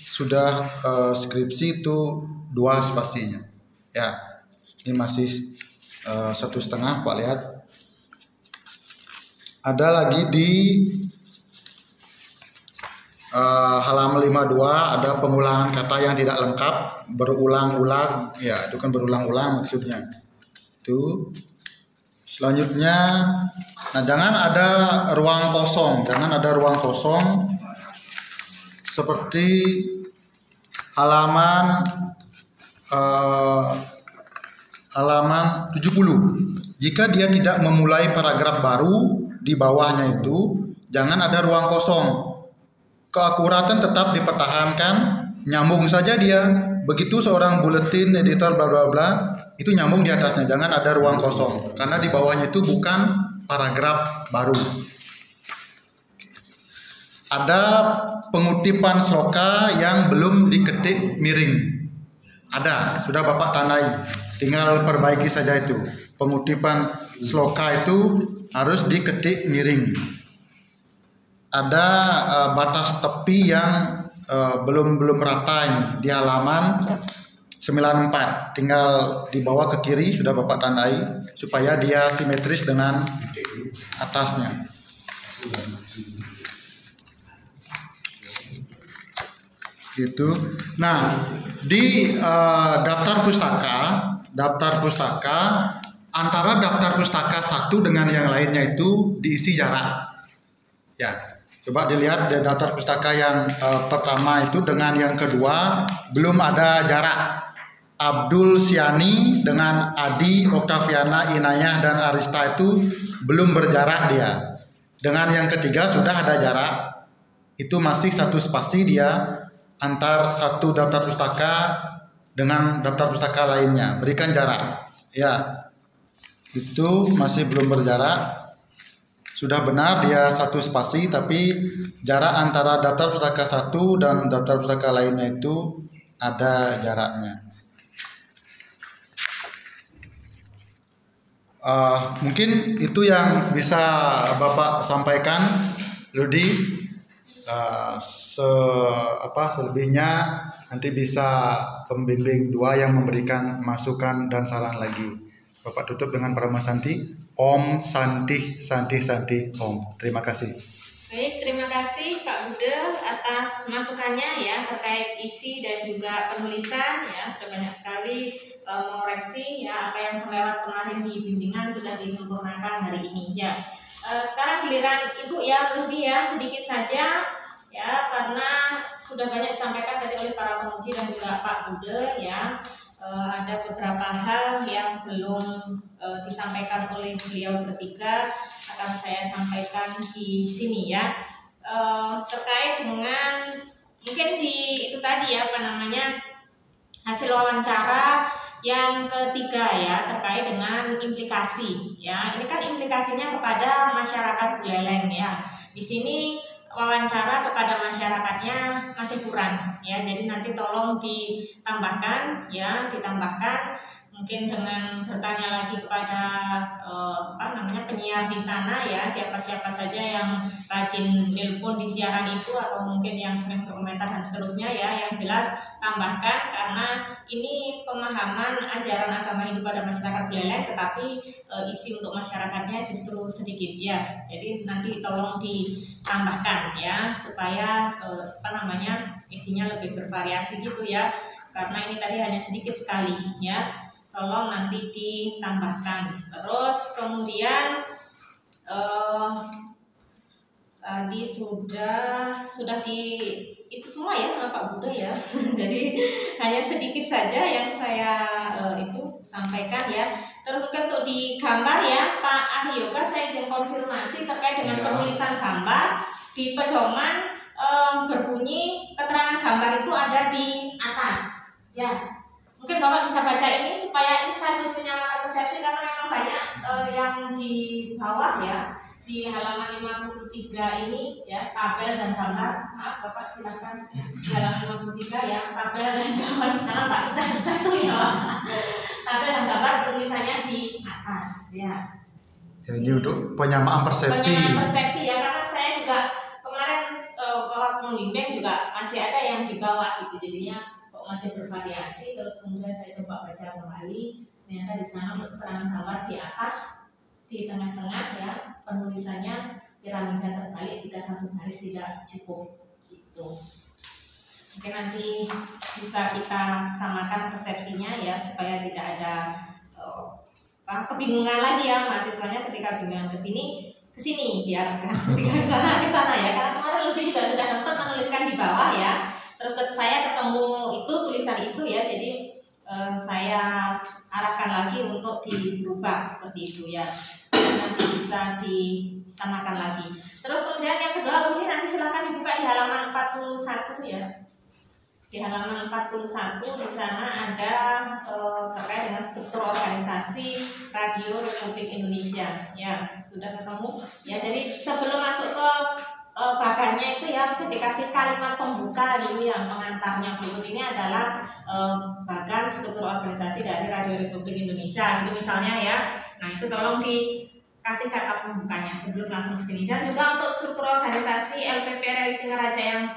sudah skripsi itu 2 spasinya. Ya, ini masih 1,5 Pak lihat. Ada lagi di halaman 52 ada pengulangan kata yang tidak lengkap, berulang-ulang. Ya, itu kan berulang-ulang maksudnya. Itu. Selanjutnya, nah jangan ada ruang kosong, seperti halaman 70. Jika dia tidak memulai paragraf baru, di bawahnya itu jangan ada ruang kosong. Keakuratan tetap dipertahankan, nyambung saja dia. Begitu seorang buletin editor bla bla bla, itu nyambung di atasnya, jangan ada ruang kosong karena di bawahnya itu bukan paragraf baru. Ada pengutipan sloka yang belum diketik miring. Ada, sudah Bapak tandai. Tinggal perbaiki saja itu. Pengutipan sloka itu harus diketik miring. Ada batas tepi yang belum rata ini di halaman 1 94. Tinggal dibawa ke kiri, sudah Bapak tandai supaya dia simetris dengan atasnya. Gitu. Nah, di daftar pustaka antara daftar pustaka satu dengan yang lainnya itu diisi jarak. Ya, coba dilihat di daftar pustaka yang pertama itu dengan yang kedua belum ada jarak. Abdul Siani dengan Adi, Oktaviana, Inayah dan Arista itu belum berjarak dia. Dengan yang ketiga sudah ada jarak. Itu masih satu spasi dia antar satu daftar pustaka dengan daftar pustaka lainnya. Berikan jarak. Ya. Itu masih belum berjarak. Sudah benar dia satu spasi, tapi jarak antara daftar pustaka satu dan daftar pustaka lainnya itu ada jaraknya. Mungkin itu yang bisa Bapak sampaikan, Ludi. Selebihnya nanti bisa pembimbing 2 yang memberikan masukan dan saran lagi. Bapak tutup dengan Parama Santi. Om Santi Santi Santi Om. Terima kasih. Baik, terima kasih Pak Bude atas masukannya ya terkait isi dan juga penulisan ya, sudah banyak sekali mengoreksi ya apa yang terlewat kemarin di bimbingan sudah disempurnakan hari ini ya. Sekarang giliran Ibu ya, Ludi ya, sedikit saja ya karena sudah banyak disampaikan tadi oleh para penguji dan juga Pak Bude ya. Ada beberapa hal yang belum disampaikan oleh beliau bertiga, akan saya sampaikan di sini ya. Terkait dengan mungkin di itu tadi ya hasil wawancara yang ketiga ya, terkait dengan implikasi ya. Ini kan implikasinya kepada masyarakat Buleleng ya. Di sini wawancara kepada masyarakatnya masih kurang ya, jadi nanti tolong ditambahkan mungkin dengan bertanya lagi kepada penyiar di sana ya, siapa-siapa saja yang rajin nelpon di siaran itu atau mungkin yang sering berkomentar dan seterusnya ya, yang jelas tambahkan karena ini pemahaman ajaran agama Hindu pada masyarakat Buleleng, tetapi isi untuk masyarakatnya justru sedikit ya, jadi nanti tolong ditambahkan ya supaya isinya lebih bervariasi gitu ya, karena ini tadi hanya sedikit sekali ya, tolong nanti ditambahkan. Terus kemudian tadi sudah di itu semua ya sama Pak Bude ya. Jadi hanya sedikit saja yang saya itu sampaikan ya. Terus mungkin untuk di gambar ya Pak Ahyoga, saya izin konfirmasi terkait dengan penulisan gambar di pedoman. Berbunyi keterangan gambar itu ada di atas ya, mungkin Bapak bisa baca ini supaya ini sekaligus menyamakan persepsi, karena memang banyak yang di bawah ya, di halaman 53 ini ya, tabel dan gambar. Maaf Bapak silakan di halaman 53 ya, tabel dan gambar, karena Pak bisa satu ya, tabel dan gambar tulisannya di atas ya. Ini untuk penyamaan persepsi. Penyamaan persepsi ya, karena saya juga kemarin pembimbing juga masih ada yang di bawah gitu, jadinya kok masih bervariasi. Terus kemudian saya coba baca kembali, ternyata di sana untuk keterangan gambar di atas, di tengah-tengah ya, penulisannya piramida terbalik jika satu garis tidak cukup gitu. Mungkin nanti bisa kita samakan persepsinya ya, supaya tidak ada kebingungan lagi ya mahasiswanya ketika bingungan ke sini diarahkan, ketika ke sana ya, karena kemarin lebih juga sudah sempat menuliskan di bawah ya, terus saya ketemu itu tulisan itu ya, jadi saya arahkan lagi untuk dirubah seperti itu ya, nanti bisa disamakan lagi. Terus kemudian yang kedua, Ludi nanti silakan dibuka di halaman 41 ya. Di halaman 41 di sana ada terkait dengan struktur organisasi Radio Republik Indonesia. Ya, sudah ketemu. Ya, jadi sebelum masuk ke bagannya itu ya, mungkin dikasih kalimat pembuka dulu yang pengantarnya. Berikut ini adalah bagan struktur organisasi dari Radio Republik Indonesia. Itu misalnya ya. Nah, itu tolong kasih kata pembukanya sebelum langsung ke sini. Dan juga untuk struktur organisasi LPP RRI Singaraja yang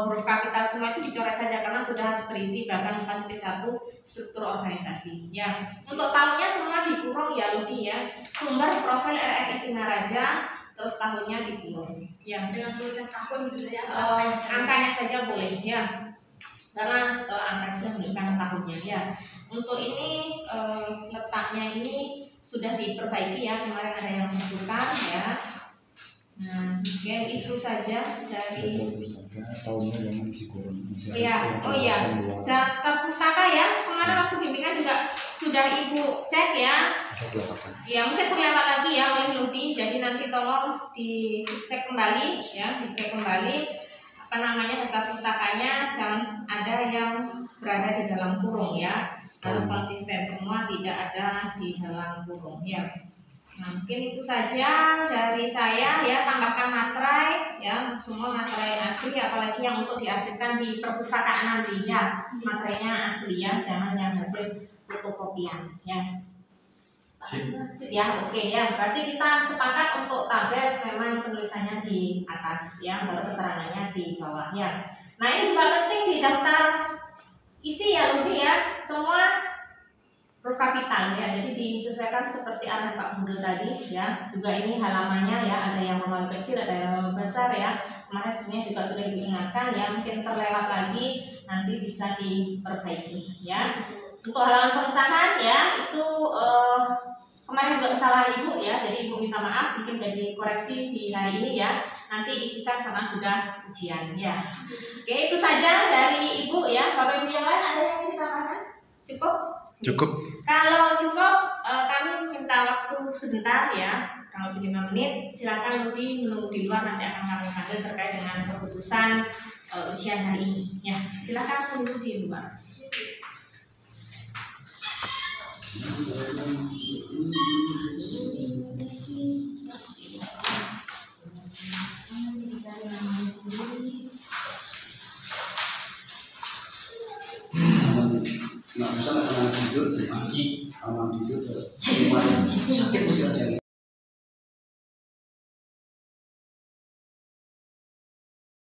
huruf kapital semua itu dicoret saja karena sudah berisi bahkan 4.1 struktur organisasi. Ya, untuk tahunnya semua dikurung ya Ludi ya. Sumber profil RRI Singaraja, terus tahunnya dikurung. Ya, dengan tulisan tahun gitu ya. Angkanya saja boleh ya. Karena angka sudah menunjukkan tahunnya ya. Untuk ini letaknya ini sudah diperbaiki ya, kemarin ada yang menyebutkan ya. Nah, oke, itu saja dari tahunnya yang masih kurang. Iya, oh iya, daftar pustaka ya. Kemarin waktu bimbingan juga sudah Ibu cek ya. Ya, mungkin terlewat lagi ya oleh Ludi. Jadi nanti tolong dicek kembali ya, dicek kembali apa namanya daftar pustakanya, jangan ada yang berada di dalam kurung ya. Harus konsisten semua, tidak ada di dalam kurung ya. Nah, mungkin itu saja dari saya ya. Tambahkan materai ya, semua materai asli, apalagi yang untuk diarsipkan di perpustakaan nanti ya. Materainya asli ya, jangan yang hasil fotokopian ya. Ya, oke ya. Berarti kita sepakat untuk tabel memang penulisannya di atas ya, baru keterangannya di bawah ya. Nah, ini juga penting di daftar isi ya Ludi ya, semua huruf kapital ya, jadi disesuaikan seperti arahan Pak Bundul tadi ya. Juga ini halamannya ya, ada yang nomor kecil, ada yang nomor besar ya. Kemarin sebenarnya juga sudah diingatkan ya, mungkin terlewat lagi nanti bisa diperbaiki ya. Untuk halaman pengesahan ya, itu kemarin juga kesalahan Ibu ya, jadi Ibu minta maaf, mungkin jadi koreksi di hari ini ya. Nanti isikan karena sudah ujian ya. Oke, itu saja dari Ibu ya. Bapak Ibu yang lain ada yang ingin ditambahkan? Cukup? Cukup. Kalau cukup, kami minta waktu sebentar ya, kurang lebih 5 menit. Silakan Ludi menunggu di luar, nanti akan kami panggil terkait dengan keputusan ujian hari ini. Ya, silakan menunggu di luar. Nggak bisa nggak tidur, aman tidur, sakit